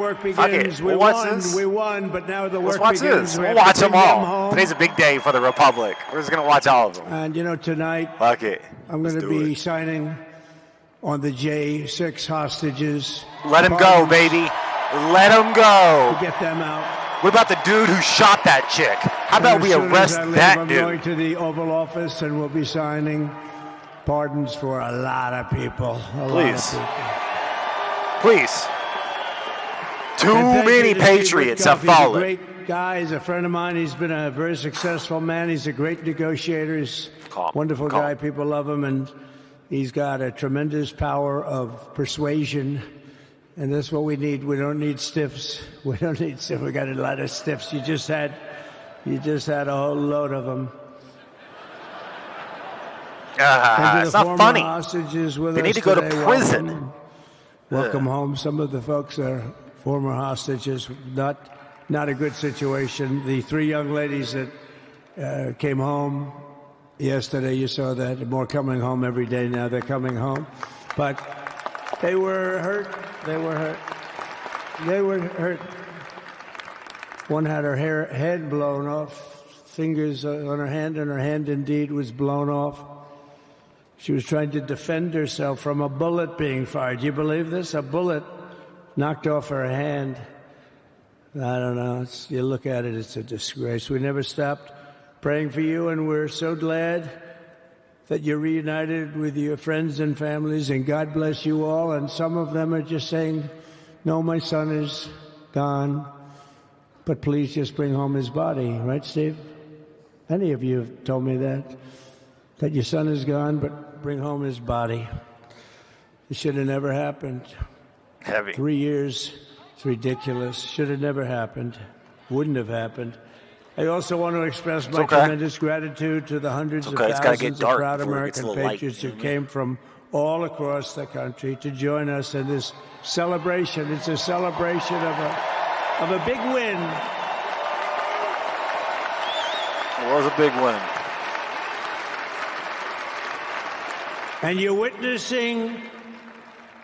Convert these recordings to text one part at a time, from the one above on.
Work begins. We won, but now the work begins. This. We'll watch them all. Today's a big day for the Republic. We're just going to watch all of them. And, you know, tonight, fuck it. I'm going to be signing on the J6 hostages. Let them go, baby. Let them go. To get them out. What about the dude who shot that chick? How about we arrest that dude? I'm going to the Oval Office, and we'll be signing pardons for a lot of people. Please. Too many patriots have fallen. He's a great guy. He's a friend of mine. He's been a very successful man. He's a great negotiator. He's a wonderful guy. People love him, and he's got a tremendous power of persuasion, and that's what we need. We don't need stiffs. We don't need stiffs. We got a lot of stiffs. You just had a whole load of them. It's not funny. They need to go to prison. Welcome home. Some of the folks are former hostages. Not a good situation. The three young ladies that came home yesterday, you saw that. More coming home every day now. They're coming home. But they were hurt. One had her head blown off, fingers on her hand, and her hand indeed was blown off. She was trying to defend herself from a bullet being fired. Do you believe this? A bullet knocked off her hand. I don't know. You look at it, it's a disgrace. We never stopped praying for you, and we're so glad that you're reunited with your friends and families, and God bless you all. And some of them are just saying, no, my son is gone, but please just bring home his body. Right, Steve? Any of you have told me that your son is gone, but bring home his body. It should have never happened. Heavy. 3 years. It's ridiculous. Should have never happened. Wouldn't have happened. I also want to express my tremendous gratitude to the hundreds of thousands of proud American patriots who came from all across the country to join us in this celebration. It's a celebration of a big win. It was a big win. And you're witnessing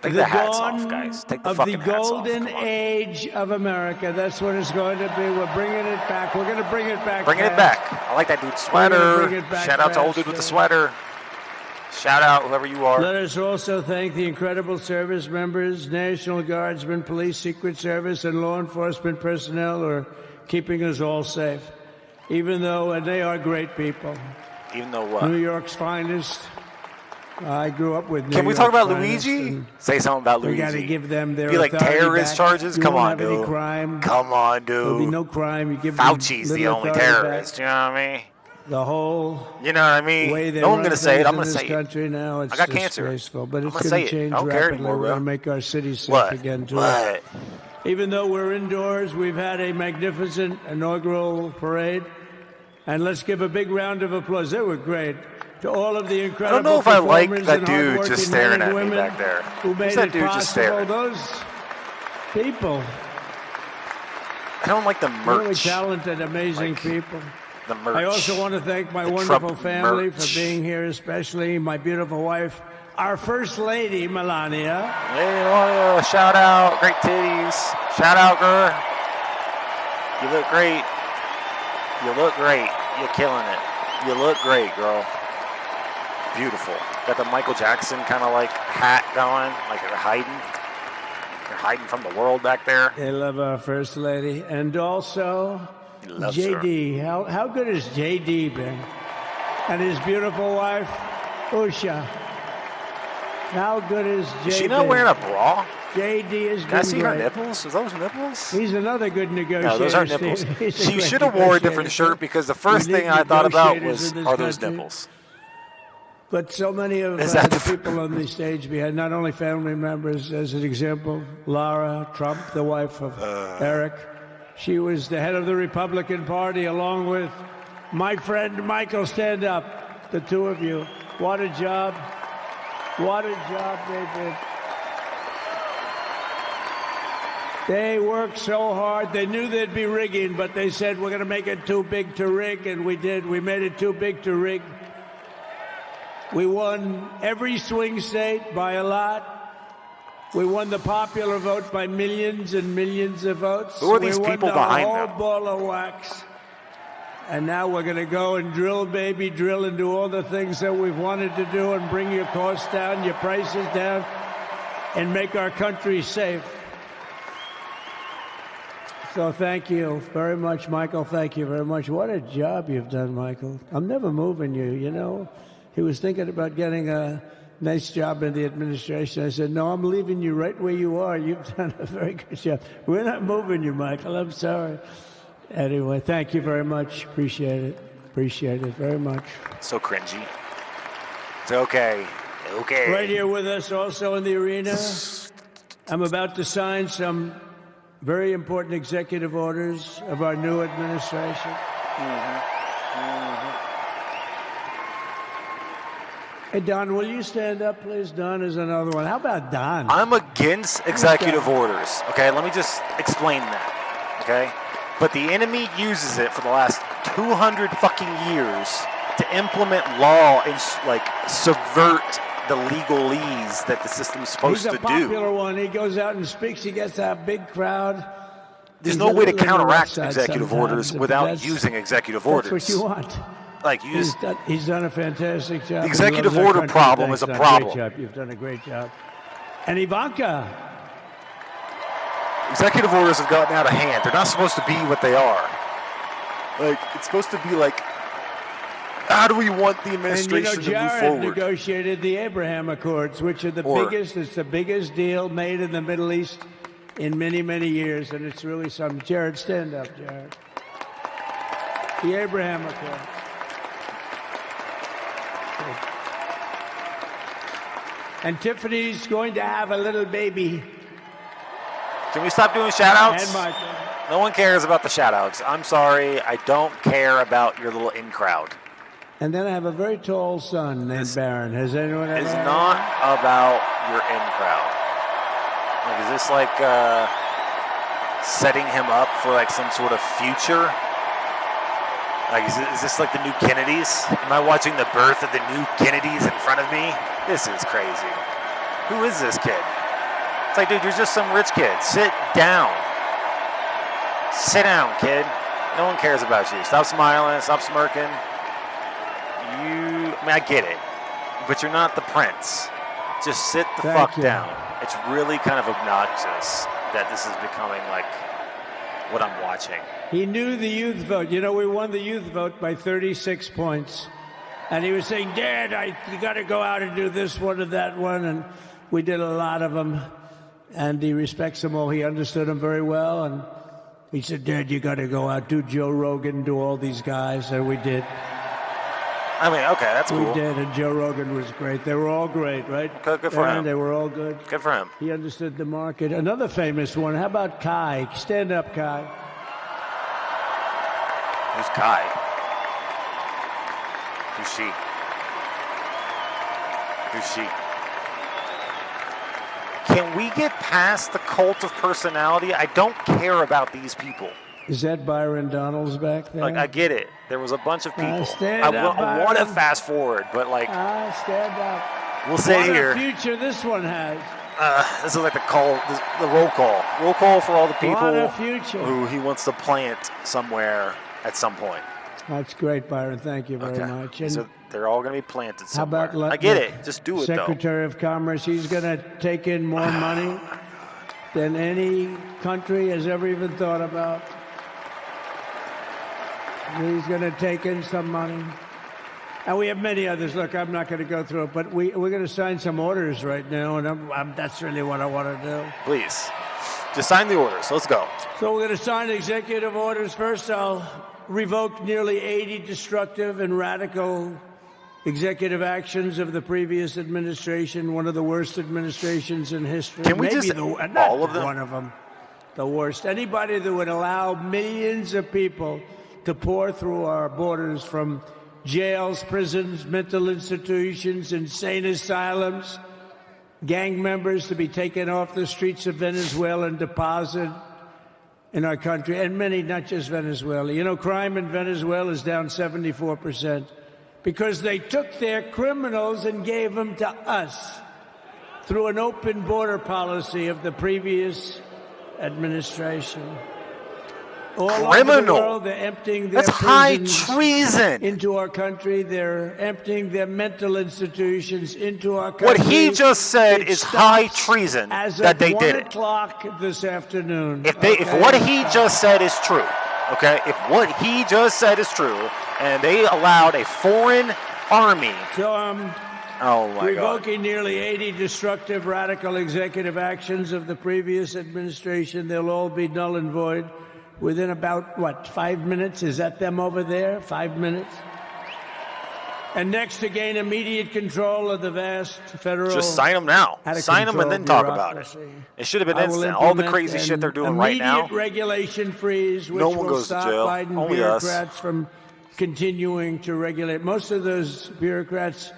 Take the the hats dawn off, guys. Take the of fucking the hats golden off. age of America. That's what it's going to be. We're bringing it back. We're going to bring it back. Bringing it back. I like that dude's sweater. Shout out to old dude with the sweater. Shout out whoever you are. Let us also thank the incredible service members, National Guardsmen, Police, Secret Service, and law enforcement personnel who are keeping us all safe. And they are great people. Even though what? New York's finest. I grew up with New Can we York's talk about finest, Luigi? Say something about Luigi. We got to give them their Be like terrorist back. charges? You Come won't on, have dude. Any crime. Come on, dude. There'll be no crime. You give Fauci's them the only terrorist. back. You know what I mean? The whole You know what I mean? way they No one's run gonna say it. I'm things gonna in say this country it. now, it's I got cancer. disgraceful, but I'm it's gonna going say to it. change I don't care rapidly. anymore, We're bro. going to make our cities safe What? again. What? Even though we're indoors, we've had a magnificent inaugural parade, and let's give a big round of applause. They were great. To all of the incredible I don't know if I like performers that and dude hardworking just staring men and at me women back there. who made Who's that it dude just possible. staring? Those people, I don't like the merch. really talented, amazing people. The merch. I also want to thank my wonderful family for being here, especially my beautiful wife, our First Lady, Melania. Hey, shout out. Great titties. Shout out, girl. You look great. You look great. You're killing it. You look great, girl. Beautiful. Got the Michael Jackson kind of like hat going, like you're hiding. You're hiding from the world back there. They love our First Lady. And also JD. How good has JD been? And his beautiful wife, Usha. How good is JD? Is she not wearing a bra? JD is good. Can I see her nipples? Is those nipples? He's another good negotiator. No, those aren't nipples. She should have wore a different shirt because the first thing I thought about was, are those nipples? But so many of the people on the stage behind, not only family members, as an example, Lara Trump, the wife of Eric. She was the head of the Republican Party, along with my friend Michael. Stand up, the two of you. What a job. What a job they did. They worked so hard. They knew there'd be rigging, but they said, we're going to make it too big to rig, and we did. We made it too big to rig. We won every swing state by a lot. We won the popular vote by millions and millions of votes. Who are these people behind them? We won the whole ball of wax. And now we're going to go and drill, baby, drill, and do all the things that we've wanted to do and bring your costs down, your prices down, and make our country safe. So thank you very much, Michael. Thank you very much. What a job you've done, Michael. I'm never moving you, you know. He was thinking about getting a nice job in the administration. I said, no, I'm leaving you right where you are. You've done a very good job. We're not moving you, Michael. I'm sorry. Anyway, thank you very much. Appreciate it. Appreciate it very much. So cringy. It's okay. Okay. Right here with us also in the arena, I'm about to sign some very important executive orders of our new administration. Hey, Don, will you stand up, please? Don is another one. How about Don? I'm against executive orders. Okay, let me just explain that. Okay? But the enemy uses it for the last 200 fucking years to implement law and like subvert the legalese that the system's supposed to do. He's a popular one. He goes out and speaks. He gets a big crowd. There's no way to counteract executive orders without using executive orders. That's what you want. Like he's done a fantastic job. The executive order problem is a problem. Great job. You've done a great job. And Ivanka. Executive orders have gotten out of hand. They're not supposed to be what they are. Like, it's supposed to be like, how do we want the administration to move forward? Negotiated the Abraham Accords, which are it's the biggest deal made in the Middle East in many, many years, and it's really something. Jared, stand up, Jared. The Abraham Accords. And Tiffany's going to have a little baby. Can we stop doing shout-outs? And Michael. No one cares about the shout-outs. I'm sorry. I don't care about your little in-crowd. And then I have a very tall son named Barron. Has anyone ever? It's not about your in-crowd. Like, is this like setting him up for like some sort of future? Like, is this like the new Kennedys? Am I watching the birth of the new Kennedys in front of me? This is crazy. Who is this kid? It's like, dude, you're just some rich kid. Sit down. Sit down, kid. No one cares about you. Stop smiling. Stop smirking. I get it. But you're not the prince. Just sit the fuck down. It's really kind of obnoxious that this is becoming like what I'm watching. He knew the youth vote. You know, we won the youth vote by 36 points. And he was saying, Dad, you got to go out and do this one or that one. And we did a lot of them. And he respects them all. He understood them very well. And he said, Dad, you got to go out, do Joe Rogan, do all these guys. And we did. I mean, okay, that's cool. We did, and Joe Rogan was great. They were all great, right? Good for him. They were all good. Good for him. He understood the market. Another famous one. How about Kai? Stand up, Kai. Who's Kai? Who's she? Who's she? Can we get past the cult of personality? I don't care about these people. Is that Byron Donalds back there? Like, I get it. There was a bunch of people. I want to fast forward, but like, stand up. We'll sit here. What a future this one has. This is like the roll call. Roll call for all the people What a future. who he wants to plant somewhere at some point. That's great, Byron. Thank you very much. And so they're all going to be planted somewhere. How about I get it. Just do it, Secretary of Commerce, he's going to take in more money than any country has ever even thought about. He's going to take in some money. And we have many others. Look, I'm not going to go through it, but we're going to sign some orders right now, and that's really what I want to do. Please. Just sign the orders. Let's go. So we're going to sign executive orders. First, I'll revoke nearly 80 destructive and radical executive actions of the previous administration, one of the worst administrations in history. Can we Maybe just all of them? One of them. The worst. Anybody that would allow millions of people to pour through our borders from jails, prisons, mental institutions, insane asylums, gang members to be taken off the streets of Venezuela and deposited in our country, and many, not just Venezuela. You know, crime in Venezuela is down 74% because they took their criminals and gave them to us. through an open border policy of the previous administration. All over the world, they're emptying their That's high prisons treason into our country. They're emptying their mental institutions into our country. What he just said is high treason that they did it. 1 o'clock this afternoon. If what he just said is true, okay, if what he just said is true, and they allowed a foreign army. So oh my revoking nearly 80 destructive radical executive actions of the previous administration, they'll all be null and void within about, 5 minutes? Is that them over there? 5 minutes? And next, to gain immediate control of the vast federal... Just sign them now. Sign them and then talk about it. It should have been instant. All the crazy shit they're doing right now. Immediate regulation freeze, which No one will goes to stop jail. Biden Only bureaucrats us. from continuing to regulate. Most of those bureaucrats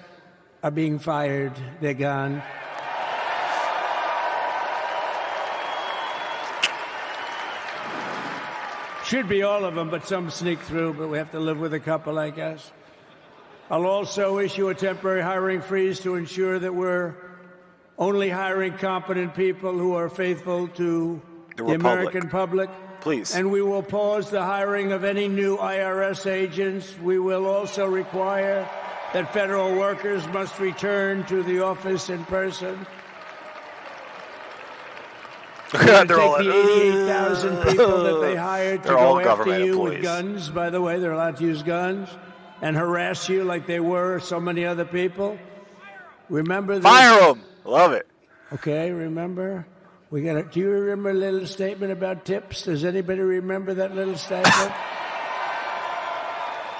are being fired. They're gone. Should be all of them, but some sneak through, but we have to live with a couple, I guess. I'll also issue a temporary hiring freeze to ensure that we're only hiring competent people who are faithful to the American public. Please. And we will pause the hiring of any new IRS agents. We will also require that federal workers must return to the office in person. They're take all the 88,000 people that they hired to go after you with guns. By the way, they're allowed to use guns and harass you like they were so many other people. Remember this? Fire them. Love it. Okay, remember? Do you remember a little statement about tips? Does anybody remember that little statement?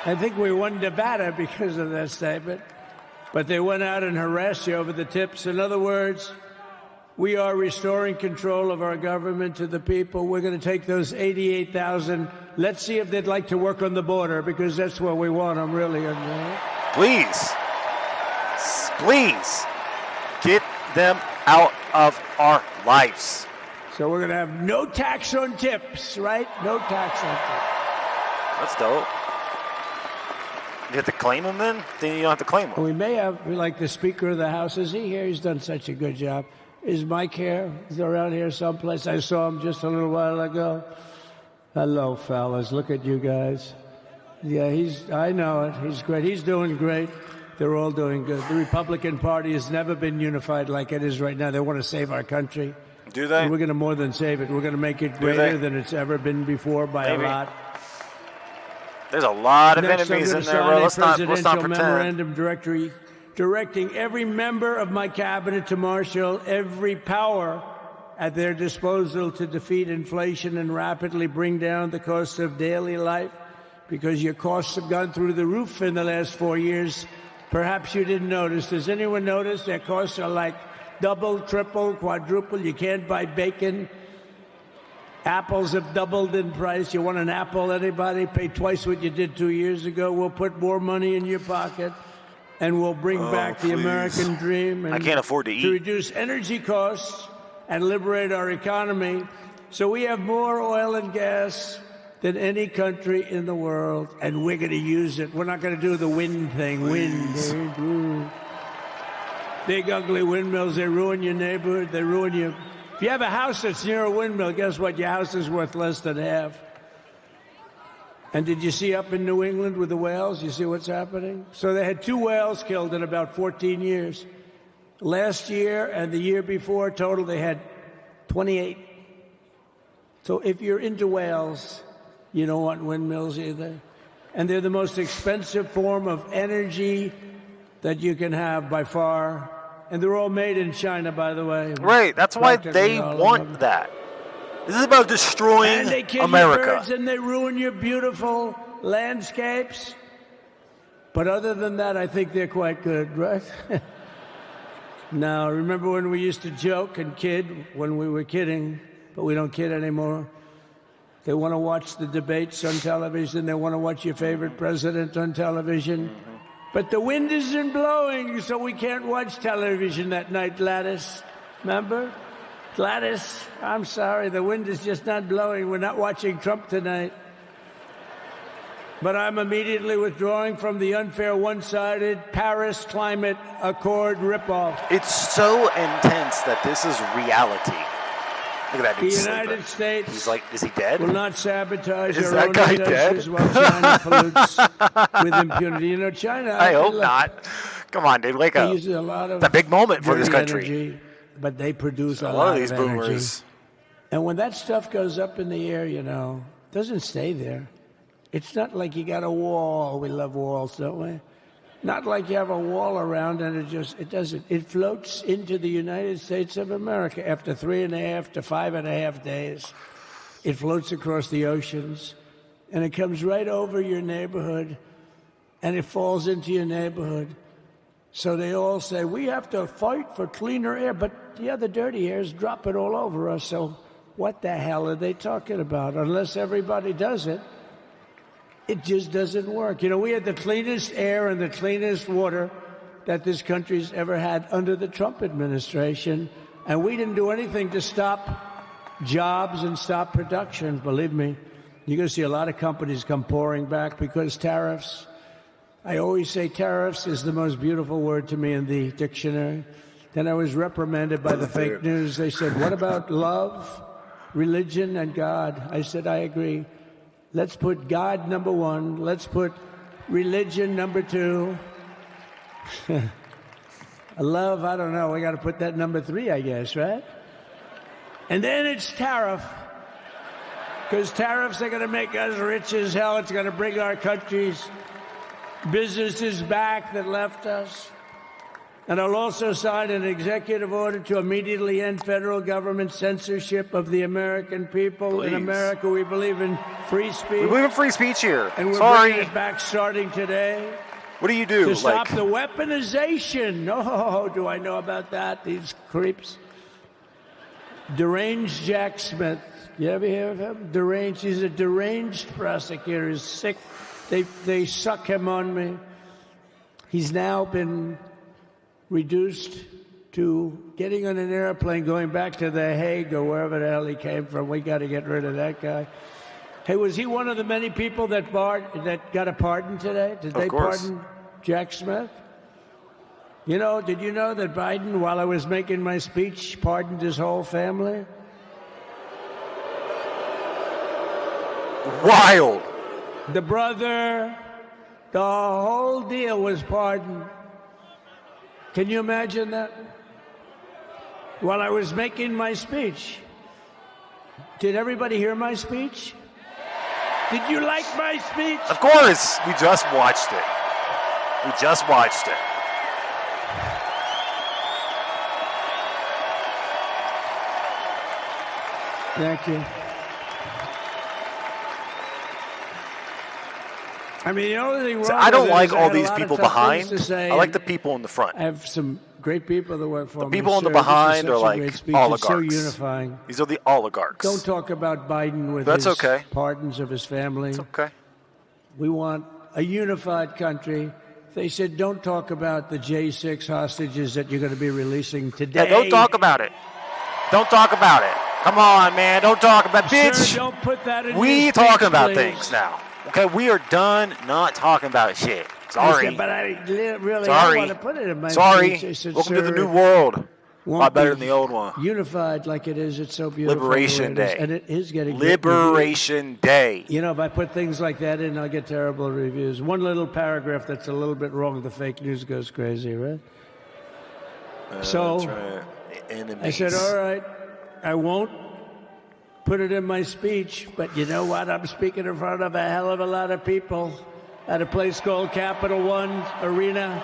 I think we won Nevada because of that statement. But they went out and harassed you over the tips. In other words, we are restoring control of our government to the people. We're going to take those 88,000. Let's see if they'd like to work on the border, because that's where we want them, really. Please. Please. Get them out of our lives. So we're going to have no tax on tips, right? No tax on tips. That's dope. You have to claim them then? Then you don't have to claim them. We may have, like the Speaker of the House. Is he here? He's done such a good job. Is Mike here? He's around here someplace. I saw him just a little while ago. Hello, fellas. Look at you guys. Yeah, I know it. He's great. He's doing great. They're all doing good. The Republican Party has never been unified like it is right now. They want to save our country. Do they? And we're going to more than save it. We're going to make it greater than it's ever been before by a lot. There's a lot of Next, enemies I'm in there, bro. Let's not pretend. Memorandum directing every member of my cabinet to marshal every power at their disposal to defeat inflation and rapidly bring down the cost of daily life, because your costs have gone through the roof in the last 4 years. Perhaps you didn't notice. Does anyone notice their costs are like double, triple, quadruple? You can't buy bacon. Apples have doubled in price. You want an apple, anybody? Pay twice what you did 2 years ago. We'll put more money in your pocket, and we'll bring back the American dream. And I can't afford to eat. To reduce energy costs and liberate our economy. So we have more oil and gas than any country in the world, and we're going to use it. We're not going to do the wind thing. Wind. Big, ugly windmills, they ruin your neighborhood. They ruin you. If you have a house that's near a windmill, guess what? Your house is worth less than half. And did you see up in New England with the whales? You see what's happening? So they had 2 whales killed in about 14 years. Last year and the year before, total, they had 28. So if you're into whales, you don't want windmills either. And they're the most expensive form of energy that you can have by far. And they're all made in China, by the way. Right, that's why they want that. This is about destroying and they kill America. Your birds and they ruin your beautiful landscapes. But other than that, I think they're quite good, right? Now, remember when we used to joke and kid when we were kidding, but we don't kid anymore? They want to watch the debates on television. They want to watch your favorite president on television. But the wind isn't blowing, so we can't watch television that night, Gladys. Remember? Gladys, I'm sorry, the wind is just not blowing. We're not watching Trump tonight. But I'm immediately withdrawing from the unfair, one-sided Paris Climate Accord ripoff. It's so intense that this is reality. Look at that dude The sleeping. United States He's like, is he dead? will not sabotage Is our that own guy industries dead? while China pollutes with impunity. You know, China. I hope not. Come on, dude, wake They up. use a lot of It's a big moment for this dirty country. energy, but they produce A a lot of lot these of energy. boomers. And when that stuff goes up in the air, you know, it doesn't stay there. It's not like you got a wall. We love walls, don't we? Not like you have a wall around and it doesn't. It floats into the United States of America after 3.5 to 5.5 days. It floats across the oceans and it comes right over your neighborhood and it falls into your neighborhood. So they all say, we have to fight for cleaner air, but the other dirty air is dropping all over us. So what the hell are they talking about? Unless everybody does it, it just doesn't work. You know, we had the cleanest air and the cleanest water that this country's ever had under the Trump administration, and we didn't do anything to stop jobs and stop production. Believe me, you're going to see a lot of companies come pouring back because tariffs. I always say tariffs is the most beautiful word to me in the dictionary. Then I was reprimanded by the fake news. They said, what about love, religion, and God? I said, I agree. Let's put God number one. Let's put religion number two. Love, I don't know. We got to put that number three, I guess, right? And then it's tariff. Because tariffs are going to make us rich as hell. It's going to bring our country's businesses back that left us. And I'll also sign an executive order to immediately end federal government censorship of the American people. Please. In America, we believe in free speech. We believe in free speech here. And we're Sorry. bringing it back starting today. What do you do? To stop the weaponization. Oh, do I know about that? These creeps. Deranged Jack Smith. You ever hear of him? Deranged. He's a deranged prosecutor. He's sick. They suck him on me. He's now been reduced to getting on an airplane, going back to The Hague or wherever the hell he came from. We got to get rid of that guy. Hey, was he one of the many people that got a pardon today? Did they pardon Jack Smith? You know, did you know that Biden, while I was making my speech, pardoned his whole family? Wild. The brother, the whole deal was pardoned. Can you imagine that? While I was making my speech. Did everybody hear my speech? Did you like my speech? Of course. We just watched it. We just watched it. Thank you. I mean, the only thing wrong I don't with it like is all had a these lot of people tough behind. things to say, I like and the people in the front. I have some great people that work for me. The people in the Sir, this is behind such are a like great speech. oligarchs. It's so unifying. These are the oligarchs. Don't talk about Biden with That's his okay. pardons of his family. It's okay. We want a unified country. They said, don't talk about the J6 hostages that you're going to be releasing today. Yeah, don't talk about it. Don't talk about it. Come on, man. Don't talk about it. Sir, Bitch, don't put that in we your talking speech, about please. things now. Okay, we are done not talking about shit. Sorry. I said, but I really Sorry. I want to put it in my Sorry. speech. I said, Welcome to the sir, new world. A won't lot better be than the old one. Unified like it is. It's so beautiful. Liberation the way it is. Day. And it is getting Liberation Day. You know, if I put things like that in, I'll get terrible reviews. One little paragraph that's a little bit wrong, the fake news goes crazy, right? So That's right. Enemies. I said, all right, I won't put it in my speech, but you know what? I'm speaking in front of a hell of a lot of people at a place called Capital One Arena,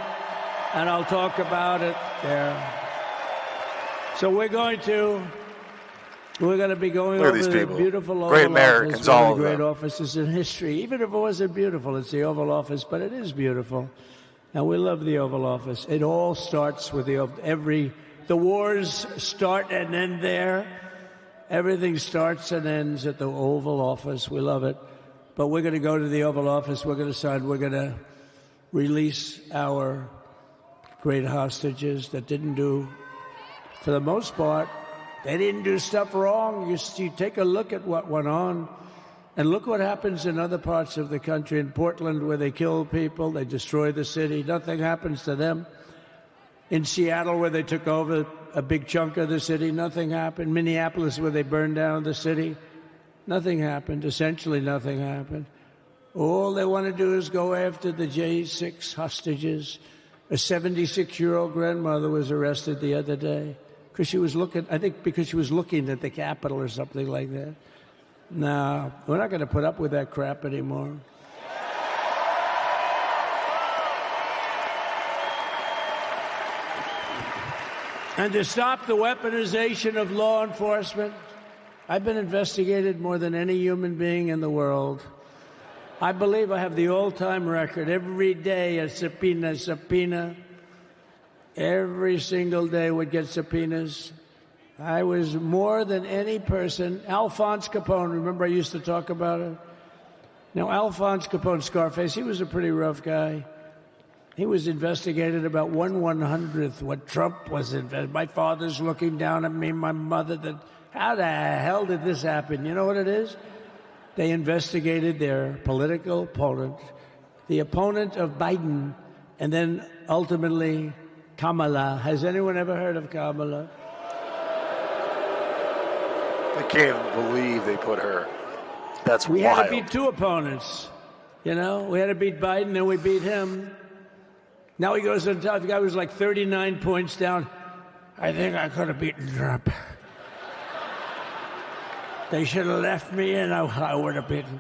and I'll talk about it there. So we're going to be going Look at over these the people. beautiful Oval Great Office, Americans, one all of of the great them. offices in history. Even if it wasn't beautiful, it's the Oval Office, but it is beautiful. And we love the Oval Office. It all starts with the wars start and end there. Everything starts and ends at the Oval Office. We love it. But we're going to go to the Oval Office. We're going to release our great hostages that didn't do, for the most part, they didn't do stuff wrong. You take a look at what went on. And look what happens in other parts of the country. In Portland, where they kill people, they destroy the city. Nothing happens to them. In Seattle, where they took over a big chunk of the city, nothing happened. Minneapolis, where they burned down the city, nothing happened. Essentially, nothing happened. All they want to do is go after the J6 hostages. A 76-year-old grandmother was arrested the other day because she was looking, I think because she was looking at the Capitol or something like that. No, we're not going to put up with that crap anymore. And to stop the weaponization of law enforcement, I've been investigated more than any human being in the world. I believe I have the all-time record. Every day a subpoena. Every single day would get subpoenas. I was more than any person. Alphonse Capone, remember I used to talk about it? Now, Alphonse Capone, Scarface, he was a pretty rough guy. He was investigated about 1/100th what Trump was investigated. My father's looking down at me, my mother. How the hell did this happen? You know what it is? They investigated their political opponent, the opponent of Biden, and then ultimately Kamala. Has anyone ever heard of Kamala? I can't even believe they put her. That's we wild. We had to beat two opponents. You know, we had to beat Biden, then we beat him. Now he goes on top. The guy was like 39 points down. I think I could have beaten Trump. They should have left me in. I would have beaten.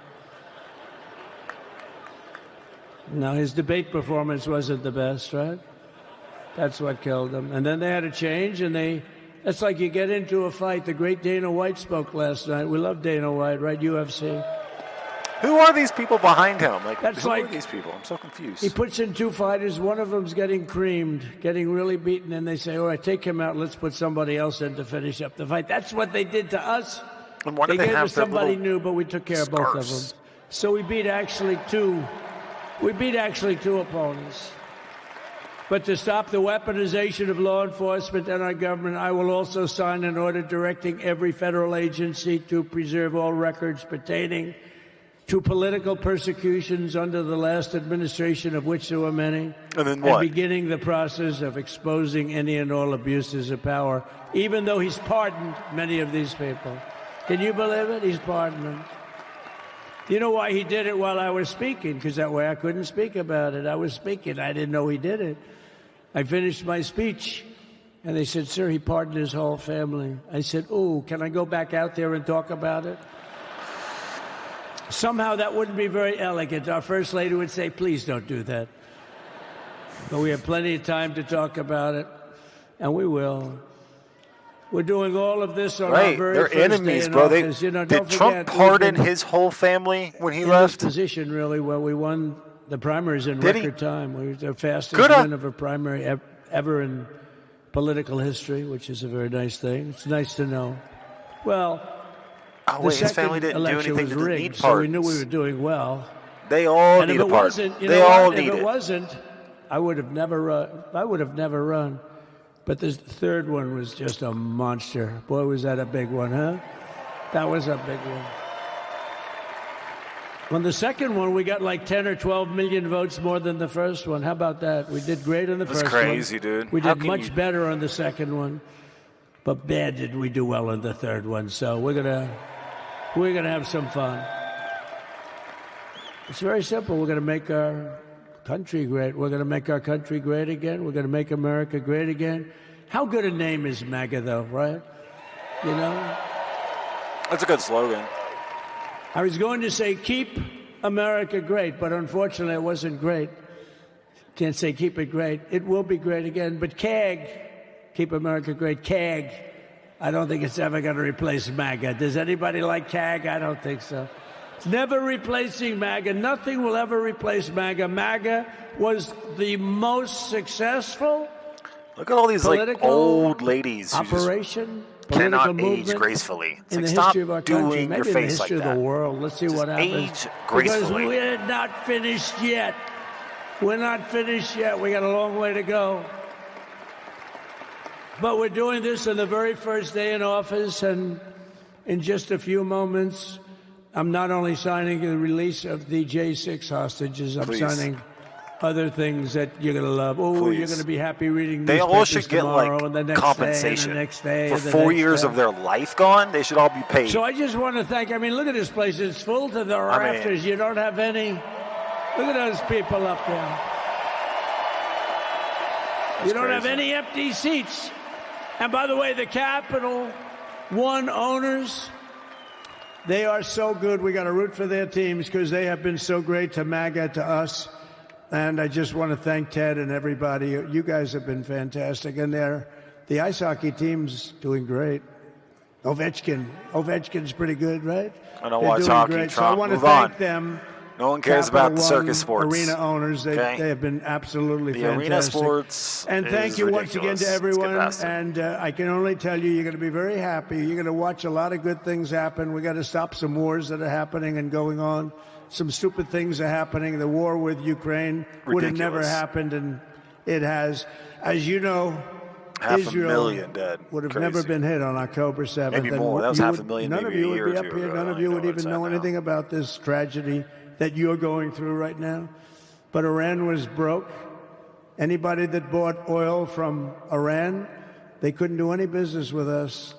No, his debate performance wasn't the best, right? That's what killed him. And then they had a change, and it's like you get into a fight. The great Dana White spoke last night. We love Dana White, right? UFC. Who are these people behind him? Who are these people? I'm so confused. He puts in two fighters. One of them's getting creamed, getting really beaten, and they say, all right, take him out. Let's put somebody else in to finish up the fight. That's what they did to us. And why they did gave us somebody new, but we took care of both of them. So we beat actually two opponents. But to stop the weaponization of law enforcement and our government, I will also sign an order directing every federal agency to preserve all records pertaining to political persecutions under the last administration, of which there were many. And then what? And beginning the process of exposing any and all abuses of power, even though he's pardoned many of these people. Can you believe it? He's pardoned them. You know why he did it while I was speaking? Because that way I couldn't speak about it. I was speaking. I didn't know he did it. I finished my speech, and they said, sir, he pardoned his whole family. I said, oh, can I go back out there and talk about it? Somehow that wouldn't be very elegant. Our First Lady would say, please don't do that. But we have plenty of time to talk about it, and we will. We're doing all of this on our very they're first enemies, day in bro. office. Did Trump pardon his whole family when he left? In this position, really, where we won the primaries in record time. We were the fastest win of a primary ever in political history, which is a very nice thing. It's nice to know. Well, his family didn't do anything to need pardons. So we knew we were doing well. They all need a pardon. They all need it. If it wasn't, I would have never run. But the third one was just a monster. Boy, was that a big one, huh? That was a big one. On the second one, we got like 10 or 12 million votes more than the first one. How about that? We did great on the first one. That's crazy, dude. We did much better on the second one. But bad did we do well on the third one. So we're gonna have some fun. It's very simple. We're gonna make our country great. We're going to make our country great again. We're going to make America great again. How good a name is MAGA, though, right? You know? That's a good slogan. I was going to say, keep America great, but unfortunately it wasn't great. Can't say keep it great. It will be great again. But CAG, keep America great, CAG, I don't think it's ever going to replace MAGA. Does anybody like CAG? I don't think so. It's never replacing MAGA. Nothing will ever replace MAGA. MAGA was the most successful. Look at all these old ladies who operation cannot age gracefully. It's in the stop history of our country, doing maybe your in face the history like of that. the world. Let's see what happens. Age gracefully. Because we're not finished yet. We're not finished yet. We got a long way to go. But we're doing this on the very first day in office, and in just a few moments, I'm not only signing the release of the J6 hostages, I'm Please. signing other things that you're going to love. Oh, Please. you're going to be happy reading They all newspapers should get tomorrow, like and the next compensation day, and the next day, for and the 4 next years day. of their life gone. They should all be paid. So I just want to thank. I mean, look at this place; it's full to the rafters. You don't have any. Look at those people up there. You don't have any empty seats. And by the way, the Capital One owners, they are so good. We got to root for their teams because they have been so great to MAGA, to us. And I just want to thank Ted and everybody. You guys have been fantastic. And the ice hockey team's doing great. Ovechkin's pretty good, right? I don't They're watch doing hockey, great. So Trump. I want to Move thank on. them. No one cares Capital about the One circus sports. Arena owners, they have been absolutely the fantastic. arena sports And thank is you ridiculous. once again to Let's get everyone. past it. And I can only tell you, you're going to be very happy. You're going to watch a lot of good things happen. We got to stop some wars that are happening and going on. Some stupid things are happening. The war with Ukraine would have never happened, and it has. As you know, Israel 500,000 dead. would have Crazy. never been hit on October 7th. Maybe And more. That was 500,000 None of maybe you a would year be or up two here. ago. None I of you don't would know even what's know at now. anything about this tragedy that you're going through right now. But Iran was broke. Anybody that bought oil from Iran, they couldn't do any business with us.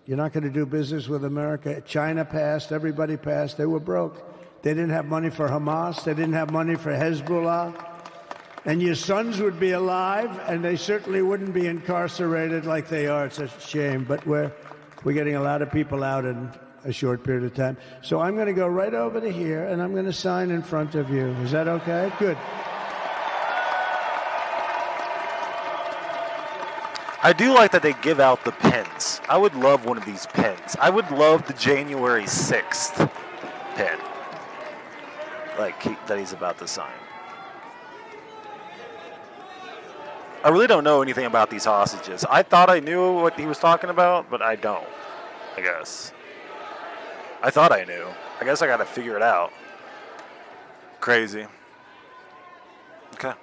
You're not going to do business with America. China passed. Everybody passed. They were broke. They didn't have money for Hamas. They didn't have money for Hezbollah. And your sons would be alive, and they certainly wouldn't be incarcerated like they are. It's a shame. But we're getting a lot of people out in a short period of time. So I'm going to go right over to here, and I'm going to sign in front of you. Is that okay? Good. I do like that they give out the pins. I would love one of these pins. I would love the January 6th pin. That he's about to sign. I really don't know anything about these hostages. I thought I knew what he was talking about, but I don't, I guess. I thought I knew. I guess I got to figure it out. Crazy. Okay.